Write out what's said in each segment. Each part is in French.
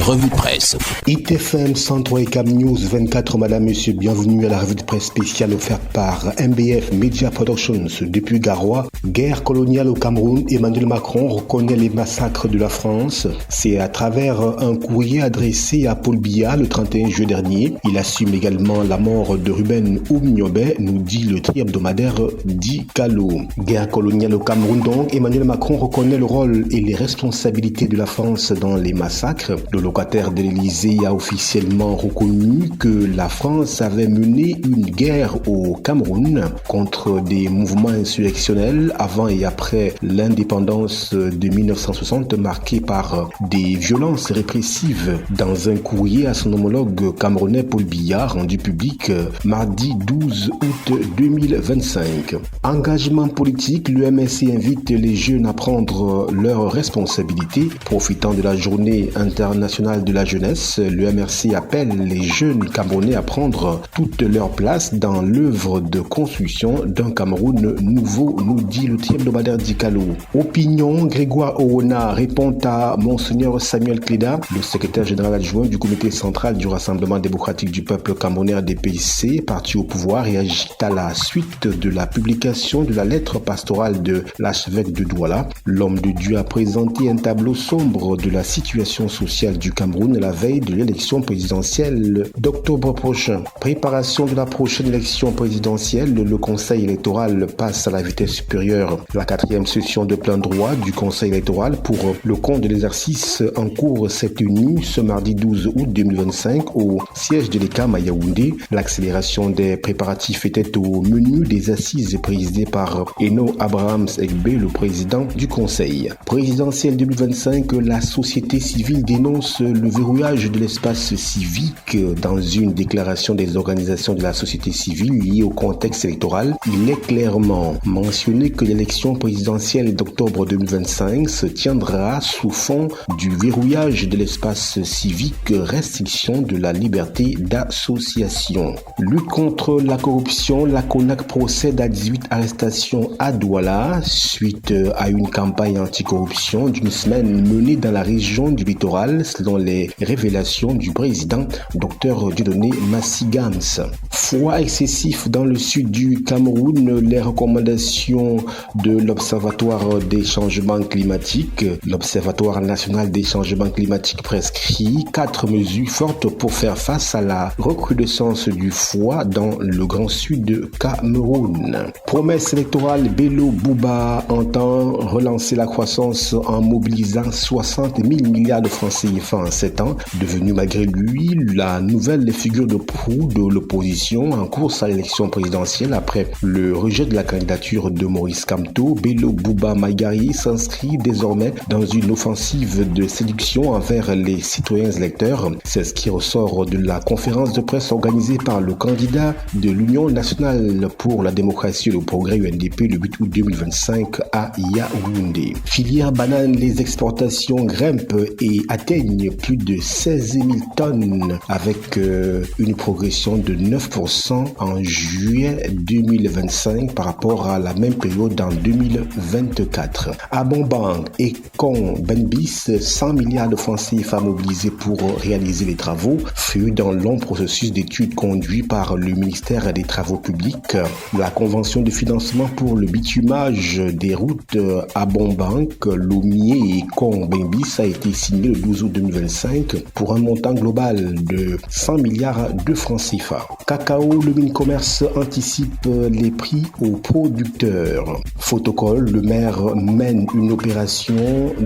revue de presse. ITFM 103 et Cam News 24, madame, monsieur, bienvenue à la revue de presse spéciale offerte par MBF Media Productions. Depuis Garoua, guerre coloniale au Cameroun, Emmanuel Macron reconnaît les massacres de la France. C'est à travers un courrier adressé à Paul Biya le 31 juillet dernier. Il assume également la mort de Ruben Oumniobé, nous dit le tri-hebdomadaire Dikalo. Guerre coloniale au Cameroun donc, Emmanuel Macron reconnaît le rôle et les responsabilités de la France dans les massacres. Le locataire de l'Élysée a officiellement reconnu que la France avait mené une guerre au Cameroun contre des mouvements insurrectionnels avant et après l'indépendance de 1960 marquée par des violences répressives. Dans un courrier à son homologue camerounais Paul Biya rendu public mardi 12 août 2025. Engagement politique, le MSC invite les jeunes à prendre leurs responsabilités. Profitant de la journée internationale de la jeunesse, le MRC appelle les jeunes Camerounais à prendre toute leur place dans l'œuvre de construction d'un Cameroun nouveau, nous dit le tri-hebdomadaire Dikalo. Opinion, Grégoire Oona répond à Monseigneur Samuel Cléda, le secrétaire général adjoint du comité central du Rassemblement démocratique du peuple camerounais DPC, parti au pouvoir, réagit à la suite de la publication de la lettre pastorale de l'archevêque de Douala. L'homme de Dieu a présenté un tableau sombre de la situation sociale du Cameroun à la veille de l'élection présidentielle d'octobre prochain. Préparation de la prochaine élection présidentielle, le Conseil électoral passe à la vitesse supérieure. La 4e session de plein droit du Conseil électoral pour le compte de l'exercice en cours s'est tenue ce mardi 12 août 2025 au siège de l'ECAM à Yaoundé. L'accélération des préparatifs était au menu des assises présidées par Eno Abrahams Egbe, le président du Conseil. Présidentielle 2025, la société civile dénonce le verrouillage de l'espace civique. Dans une déclaration des organisations de la société civile liée au contexte électoral, il est clairement mentionné que l'élection présidentielle d'octobre 2025 se tiendra sous fond du verrouillage de l'espace civique, restriction de la liberté d'association. Lutte contre la corruption, la CONAC procède à 18 arrestations à Douala suite à une campagne anticorruption d'une semaine menée dans la région du littoral selon les révélations du président Dr Dieudonné Massigams. Froid excessif dans le sud du Cameroun, les recommandations de l'Observatoire des changements climatiques. L'Observatoire national des changements climatiques prescrit 4 mesures fortes pour faire face à la recrudescence du froid dans le Grand Sud de Cameroun. Promesse électorale, Bello Bouba entend relancer la croissance en mobilisant 60 000 milliards de francs CFA en 7 ans, devenu malgré lui la nouvelle figure de proue de l'opposition en course à l'élection présidentielle après le rejet de la candidature de Maurice Kamto. Bello Bouba Maïgari s'inscrit désormais dans une offensive de séduction envers les citoyens électeurs. C'est ce qui ressort de la conférence de presse organisée par le candidat de l'Union nationale pour la démocratie et le progrès UNDP le 8 août 2025 à Yaoundé. Filière banane, les exportations grimpent et atteignent plus de 16 000 tonnes avec une progression de 9% en juillet 2025 par rapport à la même période en 2024. Abonbank et Benbis, 100 milliards de francs CFA mobilisés pour réaliser les travaux, fut dans le long processus d'études conduit par le ministère des Travaux publics. La convention de financement pour le bitumage des routes Abonbank, Lomier et Benbis a été signée le 12 août 2025 pour un montant global de 100 milliards de francs CFA. Cacao, le Mincommerce anticipe les prix aux producteurs. Photocall, le maire mène une opération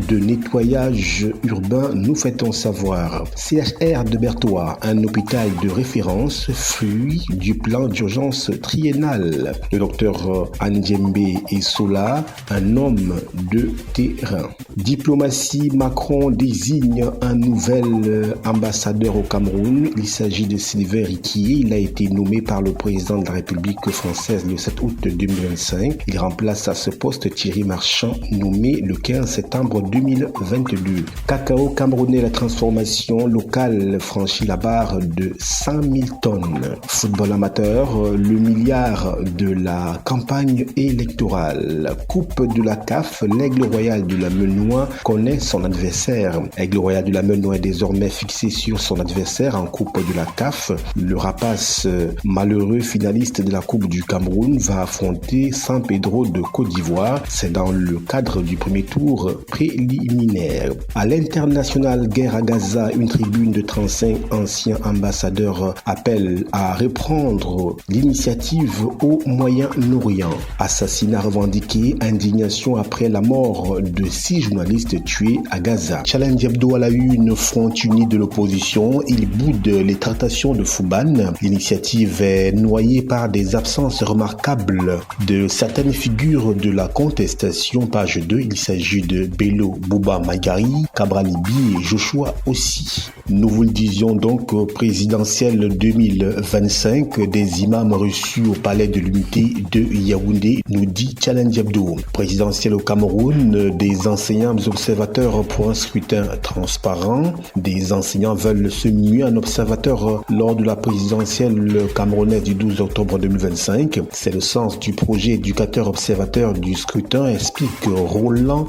de nettoyage urbain, nous fait-on savoir. CHR de Berthois, un hôpital de référence, fruit du plan d'urgence triennal. Le docteur Andjembe Essola, un homme de terrain. Diplomatie, Macron désigne un nouvel ambassadeur au Cameroun. Il s'agit de Sylvain Riquier. Il a été nommé par le président de la République française le 7 août 2025. Il remplace à ce poste Thierry Marchand, nommé le 15 septembre 2022. Cacao camerounais, la transformation locale franchit la barre de 100 000 tonnes. Football amateur, le milliard de la campagne électorale. Coupe de la CAF, l'Aigle Royal de la Menois connaît son adversaire. Aigle Royal de la nom est désormais fixé sur son adversaire en Coupe de la CAF. Le Rapace, malheureux finaliste de la Coupe du Cameroun, va affronter San Pedro de Côte d'Ivoire. C'est dans le cadre du premier tour préliminaire. À l'international, guerre à Gaza, une tribune de 35 anciens ambassadeurs appelle à reprendre l'initiative au Moyen-Orient. Assassinat revendiqué, indignation après la mort de 6 journalistes tués à Gaza. Challenge Hebdo à la une, front uni de l'opposition. Il boude les tractations de Fouban. L'initiative est noyée par des absences remarquables de certaines figures de la contestation. Page 2, il s'agit de Bello Bouba Magari, Cabral Libi et Joshua aussi. Nous vous le disions donc, présidentielle 2025, des imams reçus au palais de l'unité de Yaoundé, nous dit Challenge Hebdo. Présidentielle au Cameroun, des enseignants observateurs pour un scrutin transparent. Des enseignants veulent se muer en observateur lors de la présidentielle camerounaise du 12 octobre 2025. C'est le sens du projet éducateur observateur du scrutin, explique Roland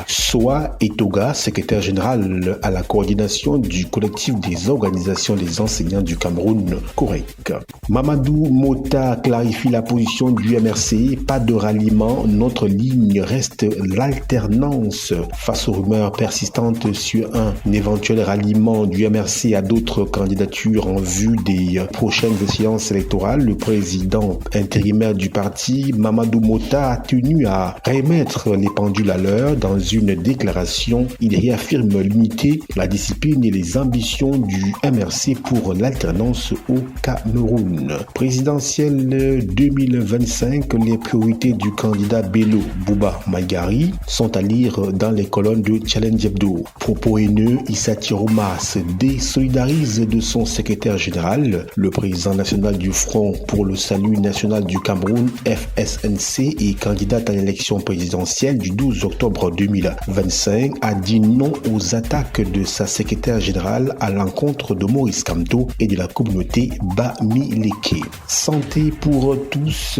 Soa Etoga, secrétaire général à la coordination du collectif des organisations des enseignants du Cameroun, COREC. Mamadou Mota clarifie la position du MRC. Pas de ralliement, notre ligne reste l'alternance. Face aux rumeurs persistantes sur un éventuel ralliement du MRC à d'autres candidatures en vue des prochaines échéances électorales, le président intérimaire du parti, Mamadou Mota, a tenu à remettre les pendules à l'heure. Dans une déclaration, il réaffirme l'unité, la discipline et les ambitions du MRC pour l'alternance au Cameroun. Présidentielle 2025, les priorités du candidat Bello Bouba Magari sont à lire dans les colonnes de Challenge Hebdo. Propos haineux, Issa Tirouma se désolidarise de son secrétaire général. Le président national du Front pour le salut national du Cameroun, FSNC, et candidat à l'élection présidentielle du 12 octobre 2025, a dit non aux attaques de sa secrétaire générale à l'encontre de Maurice Kamto et de la communauté Bamileke. Santé pour tous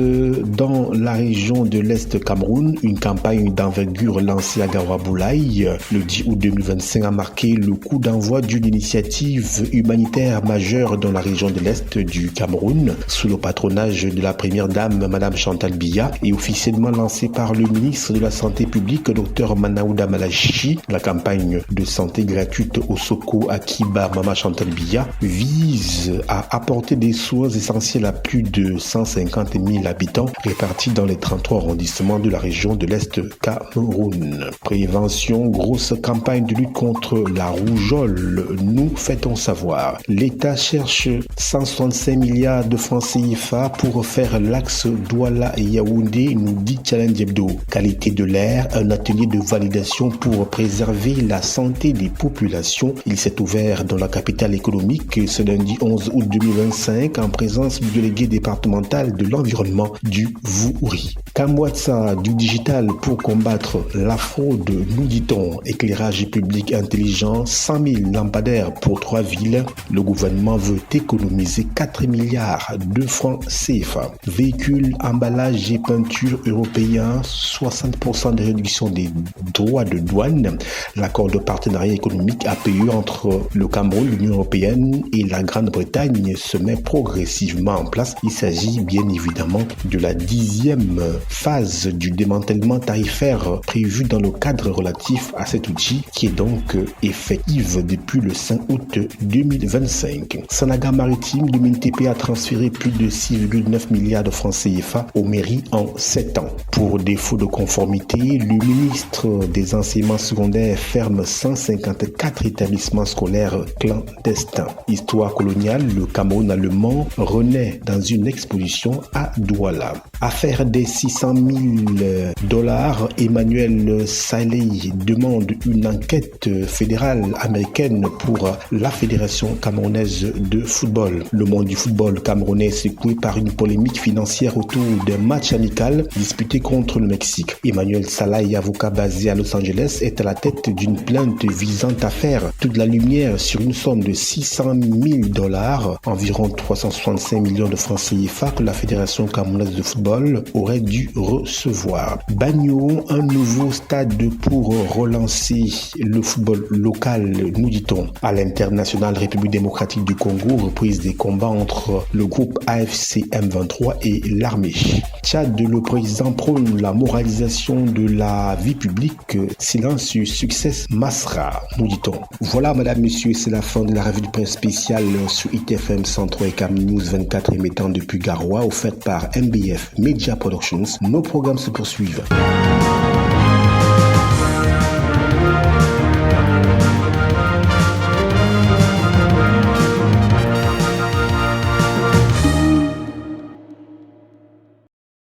dans la région de l'Est Cameroun, une campagne d'envergure lancée à Garoua-Boulaye le 10 août 2025 a marqué le coup d'envoi d'une initiative humanitaire majeure dans la région de l'Est du Cameroun, sous le patronage de la première dame, Madame Chantal Biya, et officiellement lancée par le ministre de la Santé publique, Dr Manaouda Malachi. La campagne de santé gratuite au Soko Akiba Mama Chantal Biya vise à apporter des soins essentiels à plus de 150 000 habitants répartis dans les 33 arrondissements de la région de l'Est Cameroun. Prévention, grosse campagne de lutte contre la rougeole, nous fait-on savoir. L'État cherche 165 milliards de francs CFA pour faire l'axe Douala-Yaoundé, nous dit Challenge Hebdo. Qualité de l'air, un atelier de validation pour préserver la santé des populations. Il s'est ouvert dans la capitale économique ce lundi 11 août 2025 en présence du délégué départemental de l'environnement du Vouri. Kamwatsa du digital pour combattre la fraude, nous dit-on. Éclairage public intelligent, 100 000 lampadaires pour 3 villes. Le gouvernement veut économiser 4 milliards de francs CFA. Véhicules, emballages et peintures européens, 60% de réduction des droits de douane. L'accord de partenariat économique APE entre le Cameroun, l'Union européenne et la Grande-Bretagne se met progressivement en place. Il s'agit bien évidemment de la 10e phase du démantèlement tarifaire prévu dans le cadre relatif à cet outil qui est donc effectif depuis le 5 août 2025. Sanaga Maritime, le MINTP a transféré plus de 6,9 milliards de francs CFA aux mairies en 7 ans. Pour défaut de conformité, le ministre des enseignements secondaires ferme 154 établissements scolaires clandestins. Histoire coloniale, le Cameroun allemand renaît dans une exposition à Douala. Affaire des 600 000 $, Emmanuel Saleh demande une enquête fédérale américaine pour la Fédération camerounaise de football. Le monde du football camerounais est secoué par une polémique financière autour d'un match amical disputé contre le Mexique. Emmanuel Saleh, avocat basé à Los Angeles, est à la tête d'une plainte visant à faire toute la lumière sur une somme de $600 000, environ 365 millions de francs CFA que la Fédération camerounaise de football aurait dû recevoir. Bagno, un nouveau stade pour relancer le football local, nous dit-on. À l'international République démocratique du Congo, reprise des combats entre le groupe AFC M23 et l'armée. Tchad, le président prône la moralisation de la vie publique. Silence sur Success Masra, nous dit-on. Voilà, madame, messieurs, c'est la fin de la revue de presse spéciale sur ITFM 103 et Cam News 24 émettant depuis Garoua, offerte par MBF Media Productions. Nos programmes se poursuivent.